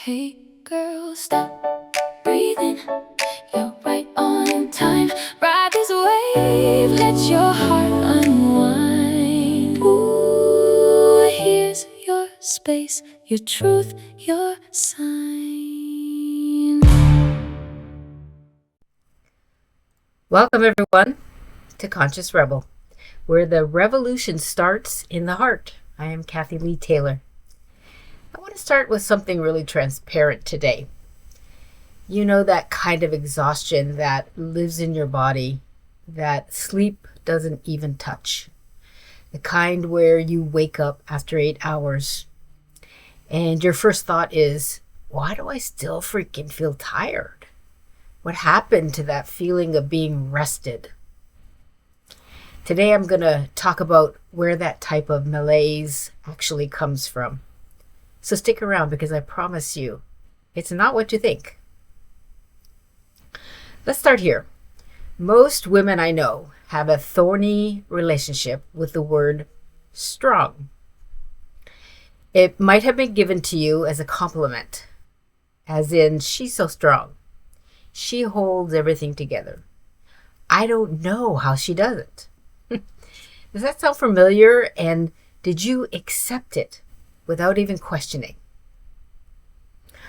Hey girl, stop breathing. You're right on time. Ride this wave, let your heart unwind. Ooh, here's your space, your truth, your sign. Welcome, everyone, to Conscious Rebel, where the revolution starts in the heart. I am Cathy Lee Taylor. I want to start with something really transparent today. You know, that kind of exhaustion that lives in your body, that sleep doesn't even touch. The kind where you wake up after 8 hours and your first thought is, why do I still freaking feel tired? What happened to that feeling of being rested? Today I'm going to talk about where that type of malaise actually comes from. So stick around because I promise you, it's not what you think. Let's start here. Most women I know have a thorny relationship with the word strong. It might have been given to you as a compliment, as in, she's so strong. She holds everything together. I don't know how she does it. Does that sound familiar? And did you accept it without even questioning?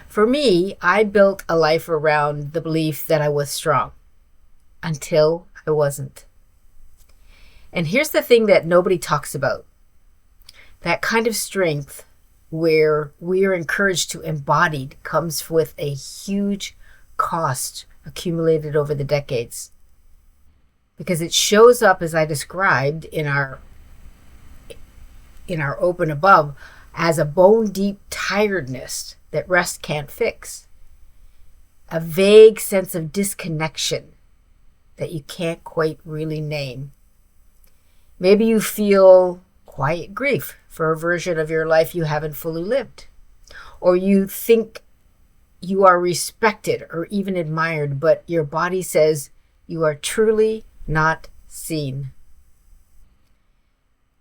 For me, I built a life around the belief that I was strong until I wasn't. And here's the thing that nobody talks about. That kind of strength where we are encouraged to embody comes with a huge cost accumulated over the decades. Because it shows up, as I described in our open above, as a bone-deep tiredness that rest can't fix. A vague sense of disconnection that you can't quite really name. Maybe you feel quiet grief for a version of your life you haven't fully lived. Or you think you are respected or even admired, but your body says you are truly not seen.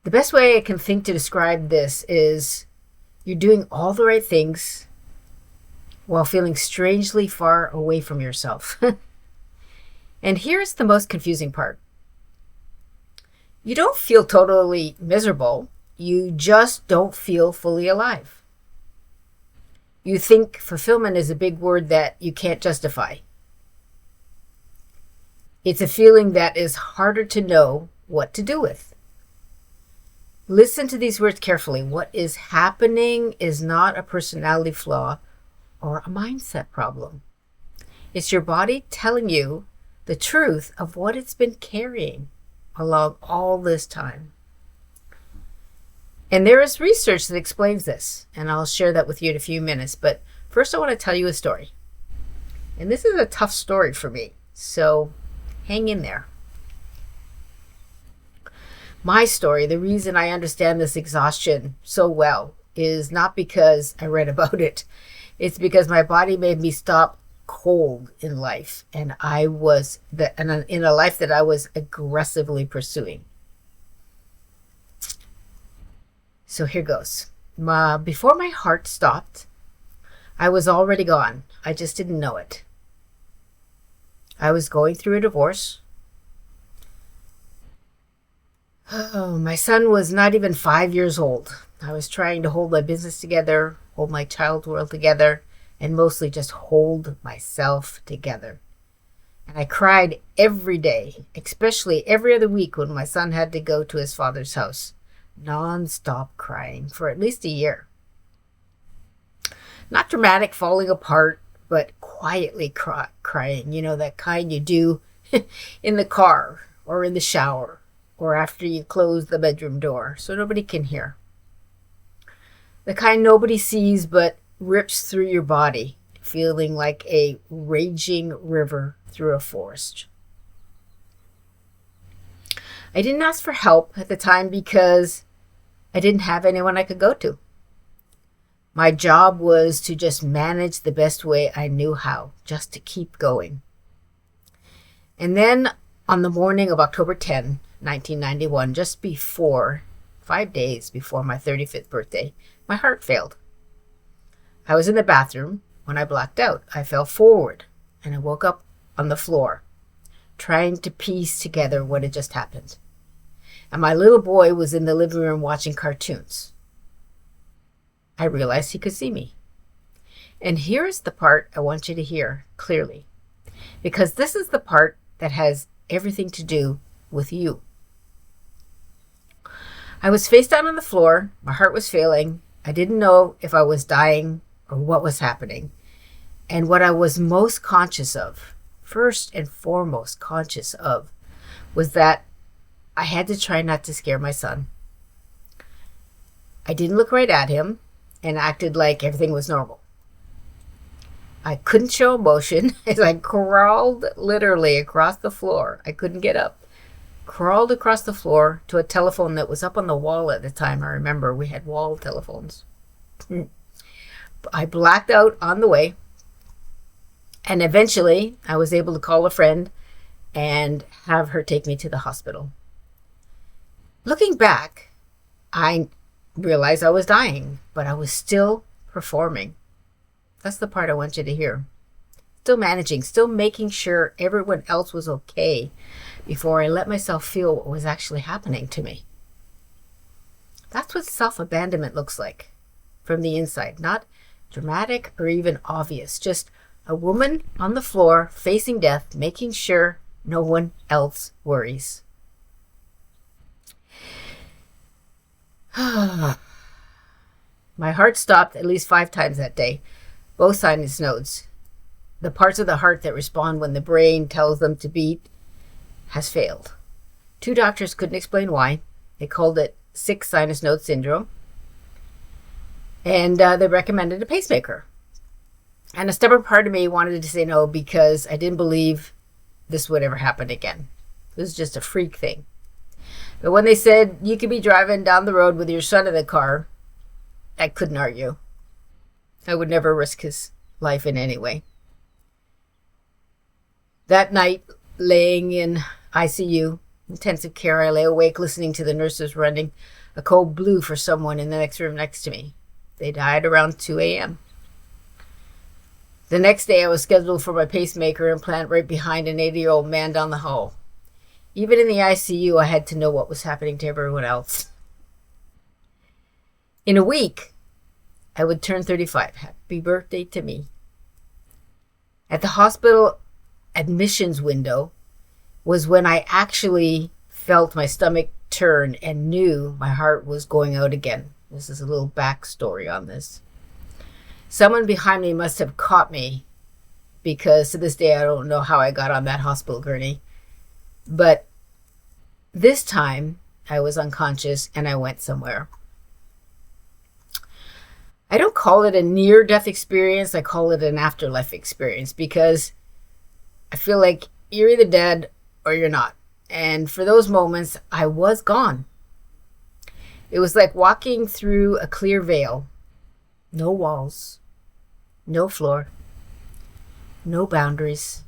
The best way I can think to describe this is you're doing all the right things while feeling strangely far away from yourself. And here's the most confusing part. You don't feel totally miserable. You just don't feel fully alive. You think fulfillment is a big word that you can't justify. It's a feeling that is harder to know what to do with. Listen to these words carefully. What is happening is not a personality flaw or a mindset problem. It's your body telling you the truth of what it's been carrying along all this time. And there is research that explains this, and I'll share that with you in a few minutes. But first I want to tell you a story. And this is a tough story for me, so hang in there. My story, the reason I understand this exhaustion so well, is not because I read about it. It's because my body made me stop cold in life, and I was in a life that I was aggressively pursuing. So here goes. Before my heart stopped, I was already gone. I just didn't know it. I was going through a divorce. Oh, my son was not even 5 years old. I was trying to hold my business together, hold my child world together, and mostly just hold myself together. And I cried every day, especially every other week when my son had to go to his father's house. Non-stop crying for at least a year. Not dramatic falling apart, but quietly crying. You know, that kind you do in the car or in the shower or after you close the bedroom door so nobody can hear. The kind nobody sees but rips through your body, feeling like a raging river through a forest. I didn't ask for help at the time because I didn't have anyone I could go to. My job was to just manage the best way I knew how, just to keep going. And then on the morning of October 10, 1991, just 5 days before my 35th birthday, my heart failed. I was in the bathroom when I blacked out. I fell forward and I woke up on the floor, trying to piece together what had just happened. And my little boy was in the living room watching cartoons. I realized he could see me. And here's the part I want you to hear clearly, because this is the part that has everything to do with you. I was face down on the floor. My heart was failing. I didn't know if I was dying or what was happening. And what I was most conscious of, first and foremost conscious of, was that I had to try not to scare my son. I didn't look right at him and acted like everything was normal. I couldn't show emotion as I crawled literally across the floor. I couldn't get up. Crawled across the floor to a telephone that was up on the wall at the time. I remember we had wall telephones. I blacked out on the way. And eventually I was able to call a friend and have her take me to the hospital. Looking back, I realized I was dying, but I was still performing. That's the part I want you to hear. Still managing, still making sure everyone else was okay before I let myself feel what was actually happening to me. That's what self-abandonment looks like from the inside. Not dramatic or even obvious. Just a woman on the floor facing death, making sure no one else worries. My heart stopped at least 5 times that day. Both sinus nodes. The parts of the heart that respond when the brain tells them to beat has failed. 2 doctors couldn't explain why. They called it 6 sinus node syndrome. And they recommended a pacemaker. And a stubborn part of me wanted to say no because I didn't believe this would ever happen again. It was just a freak thing. But when they said you could be driving down the road with your son in the car, I couldn't argue. I would never risk his life in any way. That night, laying in ICU, intensive care, I lay awake listening to the nurses running a code blue for someone in the next room next to me. They died around 2 a.m. The next day, I was scheduled for my pacemaker implant right behind an 80-year-old man down the hall. Even in the ICU, I had to know what was happening to everyone else. In a week, I would turn 35. Happy birthday to me. At the hospital admissions window was when I actually felt my stomach turn and knew my heart was going out again. This is a little backstory on this. Someone behind me must have caught me because to this day I don't know how I got on that hospital gurney. But this time I was unconscious and I went somewhere. I don't call it a near-death experience. I call it an afterlife experience because I feel like you're either dead or you're not. And for those moments, I was gone. It was like walking through a clear veil. No walls, no floor, no boundaries,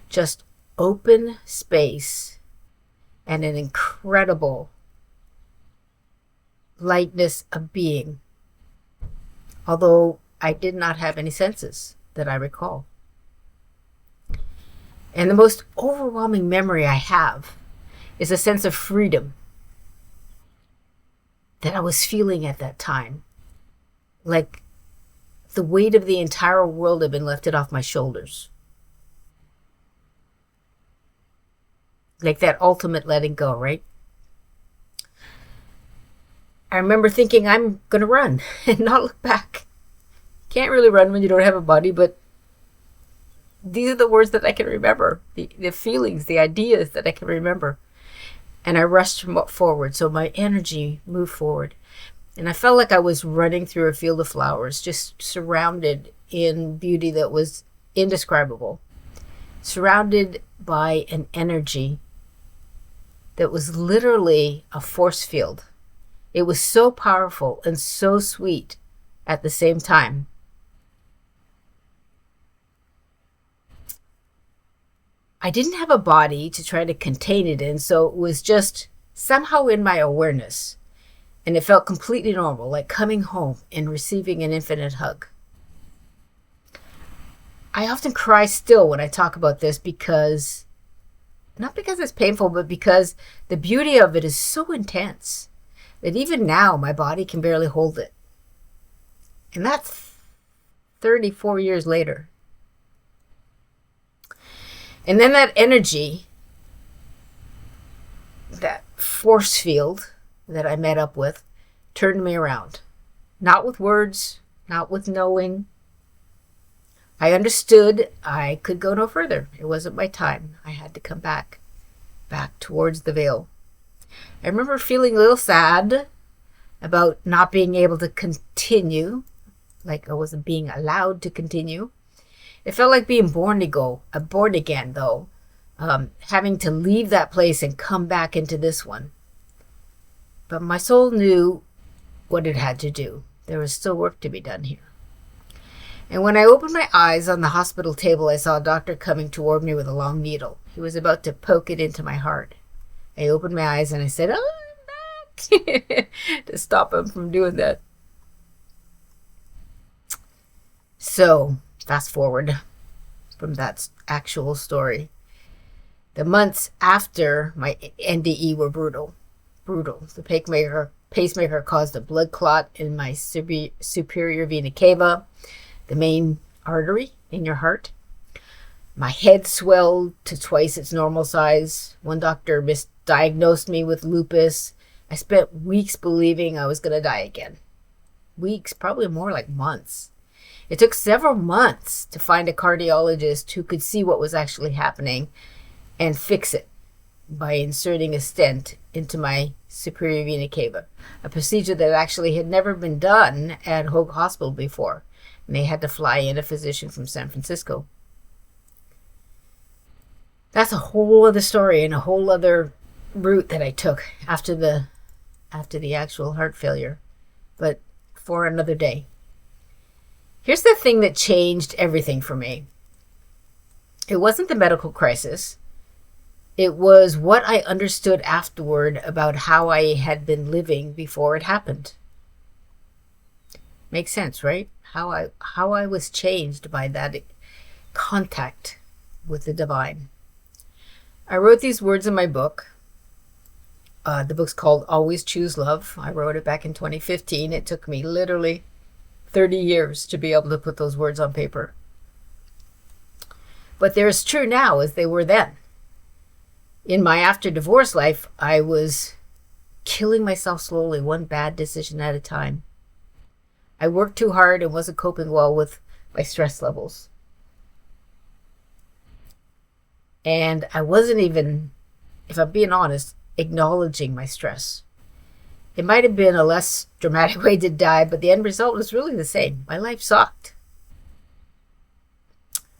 just open space and an incredible lightness of being. Although I did not have any senses that I recall. And the most overwhelming memory I have is a sense of freedom that I was feeling at that time. Like the weight of the entire world had been lifted off my shoulders. Like that ultimate letting go, right? I remember thinking I'm going to run and not look back. Can't really run when you don't have a body, but these are the words that I can remember, the feelings, the ideas that I can remember. And I rushed forward, so my energy moved forward. And I felt like I was running through a field of flowers, just surrounded in beauty that was indescribable, surrounded by an energy that was literally a force field. It was so powerful and so sweet at the same time. I didn't have a body to try to contain it in, so it was just somehow in my awareness. And it felt completely normal, like coming home and receiving an infinite hug. I often cry still when I talk about this because, not because it's painful, but because the beauty of it is so intense that even now my body can barely hold it. And that's 34 years later. And then that energy, that force field that I met up with, turned me around. Not with words, not with knowing. I understood I could go no further. It wasn't my time. I had to come back towards the veil. I remember feeling a little sad about not being able to continue, like I wasn't being allowed to continue. It felt like being born again, though, having to leave that place and come back into this one. But my soul knew what it had to do. There was still work to be done here. And when I opened my eyes on the hospital table, I saw a doctor coming toward me with a long needle. He was about to poke it into my heart. I opened my eyes and I said, "Oh, I'm back," to stop him from doing that. So, fast forward from that actual story. The months after my NDE were brutal. The pacemaker caused a blood clot in my superior vena cava, the main artery in your heart. My head swelled to twice its normal size. One doctor misdiagnosed me with lupus. I spent weeks believing I was going to die again. Weeks, probably more like months. It took several months to find a cardiologist who could see what was actually happening and fix it by inserting a stent into my superior vena cava, a procedure that actually had never been done at Hoag Hospital before. And they had to fly in a physician from San Francisco. That's a whole other story and a whole other route that I took after the actual heart failure, but for another day. Here's the thing that changed everything for me. It wasn't the medical crisis. It was what I understood afterward about how I had been living before it happened. Makes sense, right? How I was changed by that contact with the divine. I wrote these words in my book. The book's called Always Choose Love. I wrote it back in 2015. It took me literally 30 years to be able to put those words on paper. But they're as true now as they were then. In my after-divorce life, I was killing myself slowly, one bad decision at a time. I worked too hard and wasn't coping well with my stress levels. And I wasn't even, if I'm being honest, acknowledging my stress. It might have been a less dramatic way to die, but the end result was really the same. My life sucked.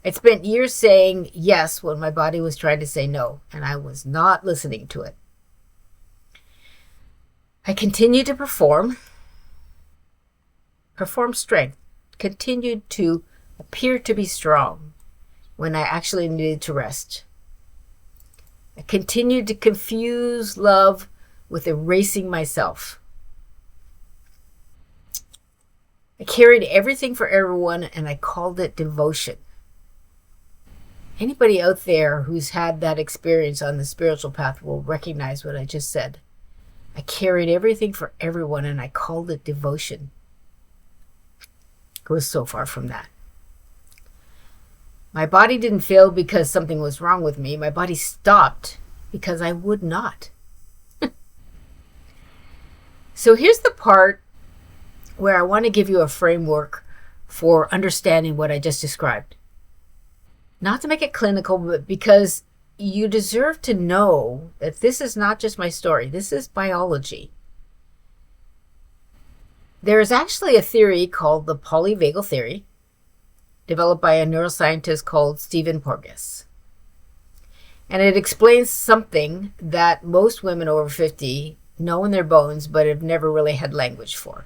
I'd spent years saying yes when my body was trying to say no, and I was not listening to it. I continued to perform strength, continued to appear to be strong when I actually needed to rest. I continued to confuse love with erasing myself. I carried everything for everyone and I called it devotion. Anybody out there who's had that experience on the spiritual path will recognize what I just said. I carried everything for everyone and I called it devotion. It was so far from that. My body didn't fail because something was wrong with me. My body stopped because I would not. So here's the part where I want to give you a framework for understanding what I just described. Not to make it clinical, but because you deserve to know that this is not just my story. This is biology. There is actually a theory called the Polyvagal Theory, developed by a neuroscientist called Porges. And it explains something that most women over 50 know in their bones, but have never really had language for.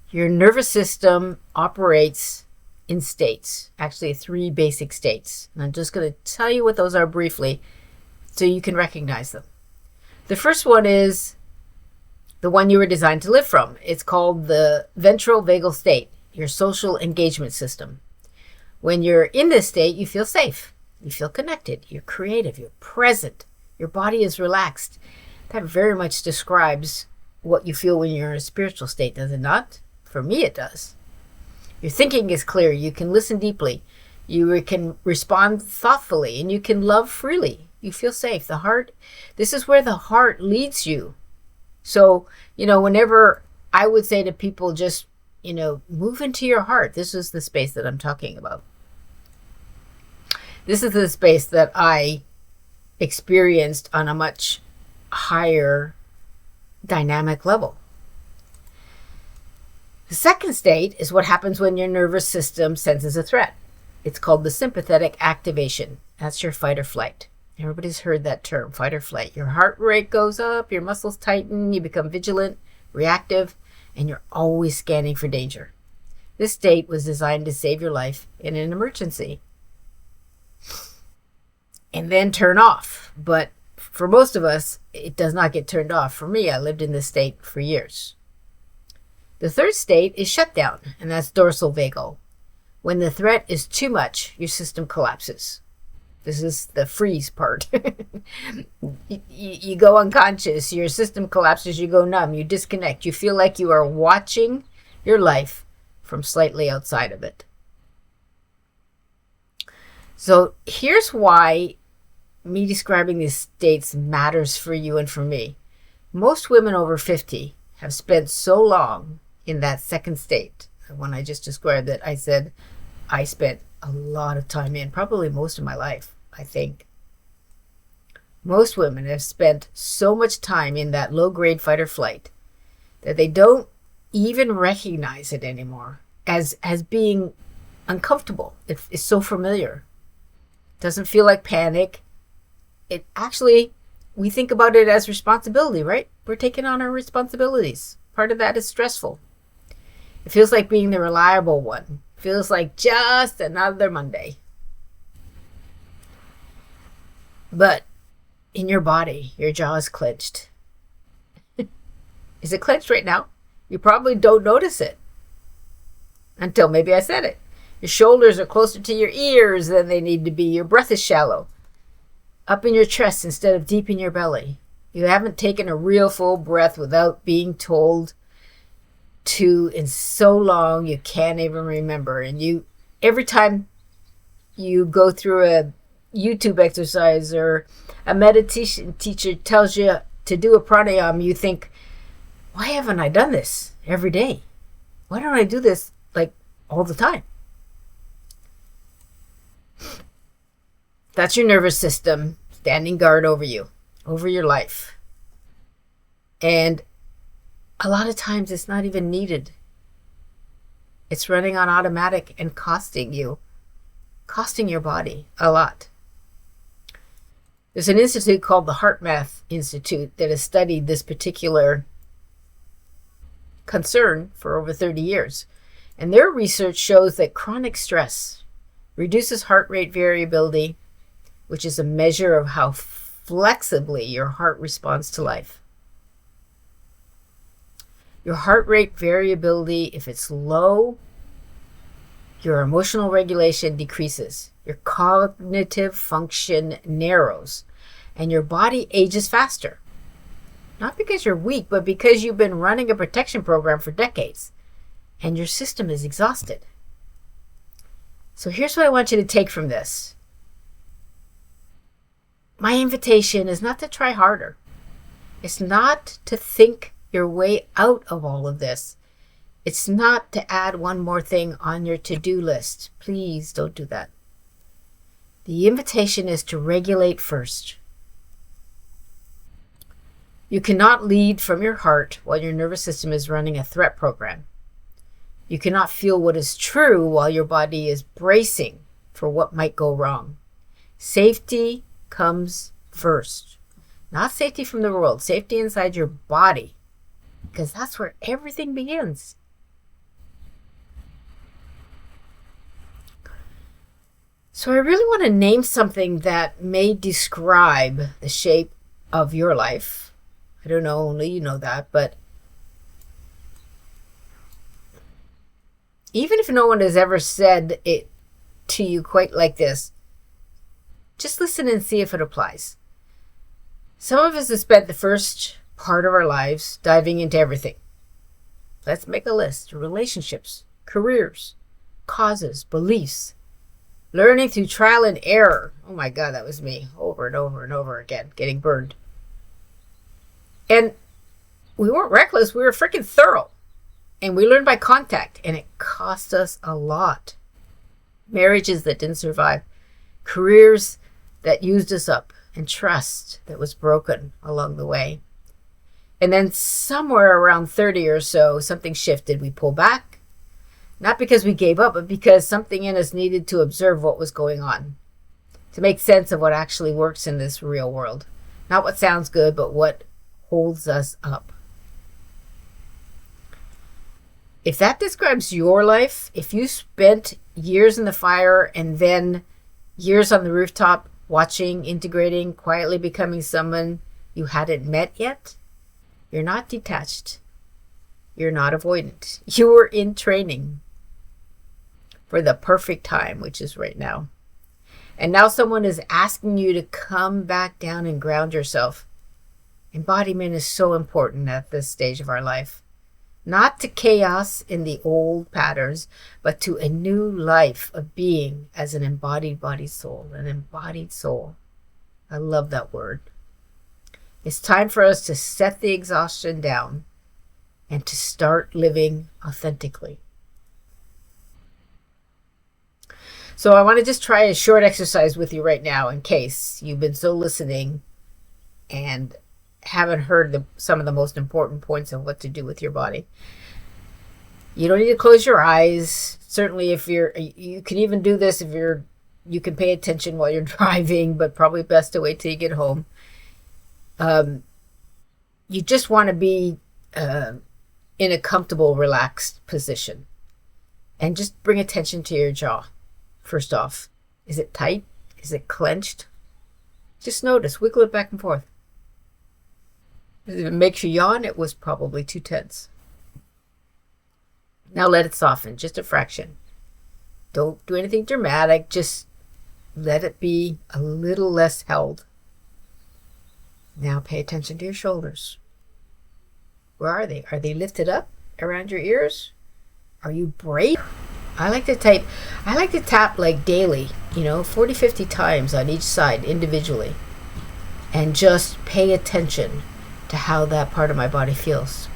Your nervous system operates in states, actually 3 basic states. And I'm just going to tell you what those are briefly so you can recognize them. The first one is the one you were designed to live from. It's called the ventral vagal state, your social engagement system. When you're in this state, you feel safe. You feel connected. You're creative. You're present. Your body is relaxed. That very much describes what you feel when you're in a spiritual state, does it not? For me, it does. Your thinking is clear. You can listen deeply. You can respond thoughtfully, and you can love freely. You feel safe. The heart, this is where the heart leads you. So, whenever I would say to people, just, move into your heart. This is the space that I'm talking about. This is the space that I experienced on a much higher dynamic level. The second state is what happens when your nervous system senses a threat. It's called the sympathetic activation. That's your fight or flight. Everybody's heard that term, fight or flight. Your heart rate goes up, your muscles tighten, you become vigilant, reactive, and you're always scanning for danger. This state was designed to save your life in an emergency. And then turn off. But for most of us, it does not get turned off. For me, I lived in this state for years. The third state is shutdown, and that's dorsal vagal. When the threat is too much, your system collapses. This is the freeze part. You go unconscious, your system collapses, you go numb, you disconnect. You feel like you are watching your life from slightly outside of it. So here's why me describing these states matters for you and for me. Most women over 50 have spent so long in that second state. When I just described it, I said I spent a lot of time in, probably most of my life, I think. Most women have spent so much time in that low-grade fight or flight that they don't even recognize it anymore as being uncomfortable. It's so familiar. It doesn't feel like panic. It actually, we think about it as responsibility, right? We're taking on our responsibilities. Part of that is stressful. It feels like being the reliable one. It feels like just another Monday. But in your body, your jaw is clenched. Is it clenched right now? You probably don't notice it until maybe I said it. Your shoulders are closer to your ears than they need to be. Your breath is shallow, up in your chest instead of deep in your belly. You haven't taken a real full breath without being told to in so long you can't even remember. And every time you go through a YouTube exercise or a meditation teacher tells you to do a pranayama, you think, why haven't I done this every day? Why don't I do this like all the time? That's your nervous system standing guard over you, over your life. And a lot of times it's not even needed. It's running on automatic and costing your body a lot. There's an institute called the HeartMath Institute that has studied this particular concern for over 30 years. And their research shows that chronic stress reduces heart rate variability, which is a measure of how flexibly your heart responds to life. Your heart rate variability, if it's low, your emotional regulation decreases. Your cognitive function narrows. And your body ages faster. Not because you're weak, but because you've been running a protection program for decades. And your system is exhausted. So here's what I want you to take from this. My invitation is not to try harder. It's not to think your way out of all of this. It's not to add one more thing on your to-do list. Please don't do that. The invitation is to regulate first. You cannot lead from your heart while your nervous system is running a threat program. You cannot feel what is true while your body is bracing for what might go wrong. Safety comes first. Not safety from the world, safety inside your body. Because that's where everything begins. So I really want to name something that may describe the shape of your life. I don't know, only you know that, but even if no one has ever said it to you quite like this. Just listen and see if it applies. Some of us have spent the first part of our lives diving into everything. Let's make a list. Relationships, careers, causes, beliefs, learning through trial and error. Oh my God, that was me over and over and over again, getting burned. And we weren't reckless. We were freaking thorough. And we learned by contact, and it cost us a lot. Marriages that didn't survive, careers that used us up, and trust that was broken along the way. And then somewhere around 30 or so, something shifted. We pulled back, not because we gave up, but because something in us needed to observe what was going on, to make sense of what actually works in this real world. Not what sounds good, but what holds us up. If that describes your life, if you spent years in the fire and then years on the rooftop watching, integrating, quietly becoming someone you hadn't met yet, you're not detached. You're not avoidant. You were in training for the perfect time, which is right now. And now someone is asking you to come back down and ground yourself. Embodiment is so important at this stage of our life. Not to chaos in the old patterns, but to a new life of being as an embodied body soul, an embodied soul. I love that word. It's time for us to set the exhaustion down and to start living authentically. So I want to just try a short exercise with you right now in case you've been so listening and haven't heard some of the most important points of what to do with your body. You don't need to close your eyes. Certainly you can even do this if you can pay attention while you're driving, but probably best to wait till you get home. You just want to be in a comfortable, relaxed position. And just bring attention to your jaw. First off, is it tight? Is it clenched? Just notice, wiggle it back and forth. If it makes you yawn, it was probably too tense. Now let it soften, just a fraction. Don't do anything dramatic, just let it be a little less held. Now pay attention to your shoulders. Where are they? Are they lifted up around your ears? Are you brave? I like to tap like daily, 40, 50 times on each side individually. And just pay attention to how that part of my body feels.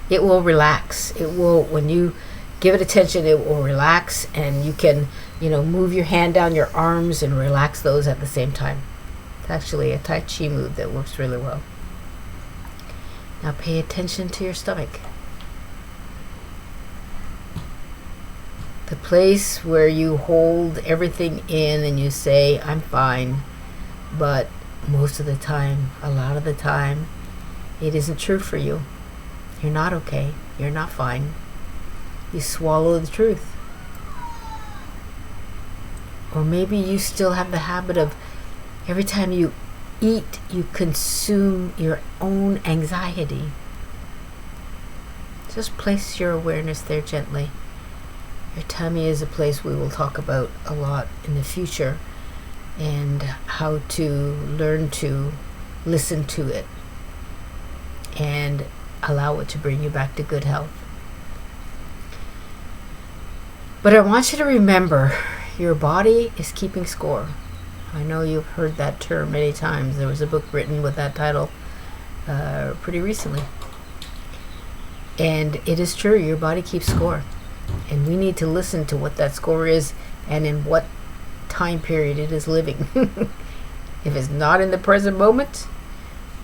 It will relax. When you give it attention, it will relax, and you can, move your hand down your arms and relax those at the same time. It's actually a Tai Chi move that works really well. Now pay attention to your stomach. The place where you hold everything in and you say, I'm fine, but most of the time, a lot of the time, it isn't true for you. You're not okay. You're not fine. You swallow the truth. Or maybe you still have the habit of every time you eat, you consume your own anxiety. Just place your awareness there gently. Your tummy is a place we will talk about a lot in the future, and how to learn to listen to it and allow it to bring you back to good health. But I want you to remember, your body is keeping score. I know you've heard that term many times. There was a book written with that title pretty recently. And it is true, your body keeps score. And we need to listen to what that score is and in what time period it is living. If it's not in the present moment,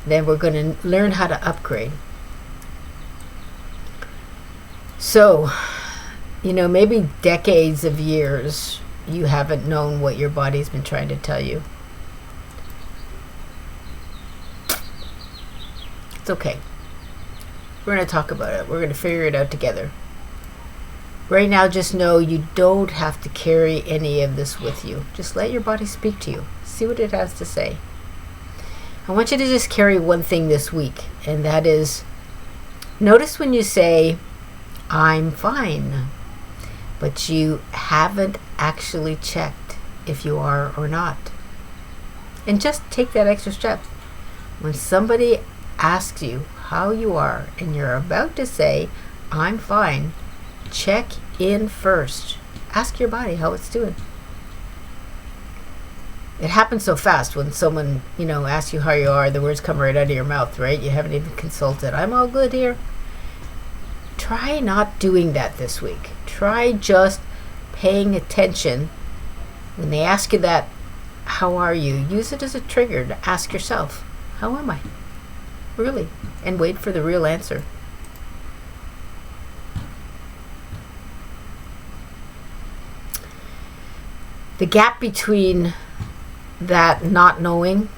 then we're going to learn how to upgrade. So, maybe decades of years you haven't known what your body's been trying to tell you. It's okay. We're going to talk about it. We're going to figure it out together. Right now, just know you don't have to carry any of this with you. Just let your body speak to you. See what it has to say. I want you to just carry one thing this week, and that is, notice when you say, I'm fine. but you haven't actually checked if you are or not. And just take that extra step. When somebody asks you how you are and you're about to say, I'm fine, check in first. Ask your body how it's doing. It happens so fast when someone, asks you how you are, the words come right out of your mouth, right? You haven't even consulted. I'm all good here. Try not doing that this week. Try just paying attention. When they ask you that, how are you? Use it as a trigger to ask yourself, how am I? Really? And wait for the real answer. The gap between that not knowing,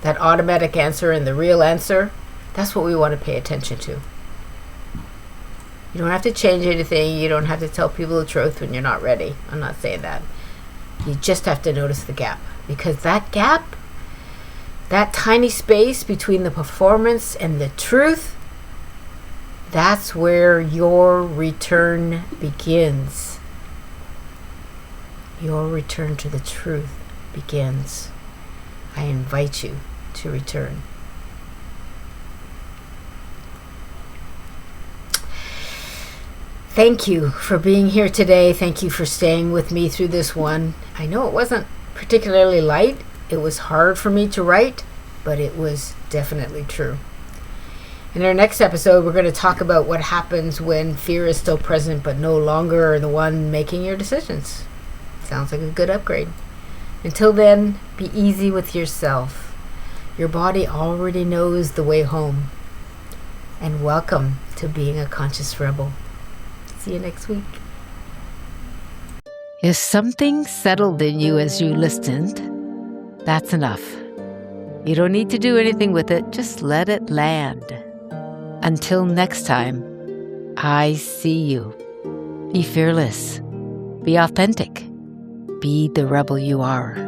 that automatic answer, and the real answer, that's what we want to pay attention to. You don't have to change anything. You don't have to tell people the truth when you're not ready. I'm not saying that. You just have to notice the gap. Because that gap, that tiny space between the performance and the truth, that's where your return begins. Your return to the truth begins. I invite you to return. Thank you for being here today. Thank you for staying with me through this one. I know it wasn't particularly light. It was hard for me to write, but it was definitely true. In our next episode, we're going to talk about what happens when fear is still present, but no longer the one making your decisions. Sounds like a good upgrade. Until then, be easy with yourself. Your body already knows the way home. And welcome to being a conscious rebel. See you next week. If something settled in you as you listened, that's enough. You don't need to do anything with it. Just let it land. Until next time, I see you. Be fearless. Be authentic. Be the rebel you are.